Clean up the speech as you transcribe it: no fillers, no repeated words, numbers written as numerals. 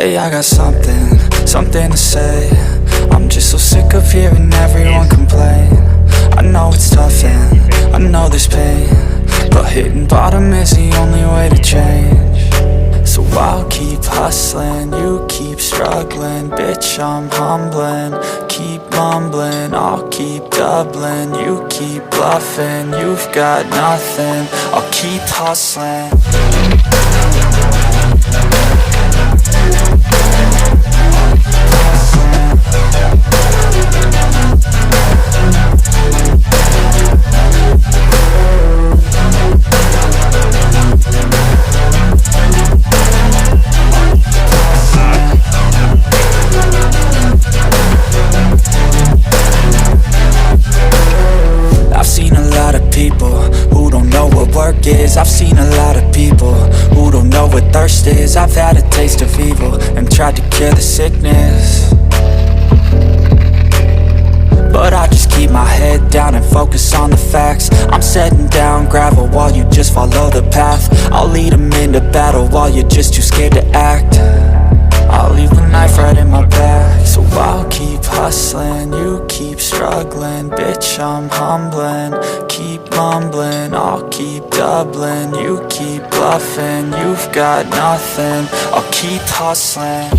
Hey, I got something to say. I'm just so sick of hearing everyone complain. I know it's tough and I know there's pain, but hitting bottom is the only way to change. So I'll keep hustling, you keep struggling. Bitch, I'm humbling, keep mumbling. I'll keep doubling, you keep bluffing. You've got nothing, I'll keep hustling. I've seen a lot of people who don't know what thirst is. I've had a taste of evil and tried to cure the sickness, but I just keep my head down and focus on the facts. I'm setting down gravel while you just follow the path. I'll lead them into battle while you're just too scared to act. I'll leave the knife right in my back. So I'll keep hustling, you keep struggling. Bitch, I'm humbling, keep mumbling. I'll keep doubling, you keep bluffing. You've got nothing, I'll keep hustling.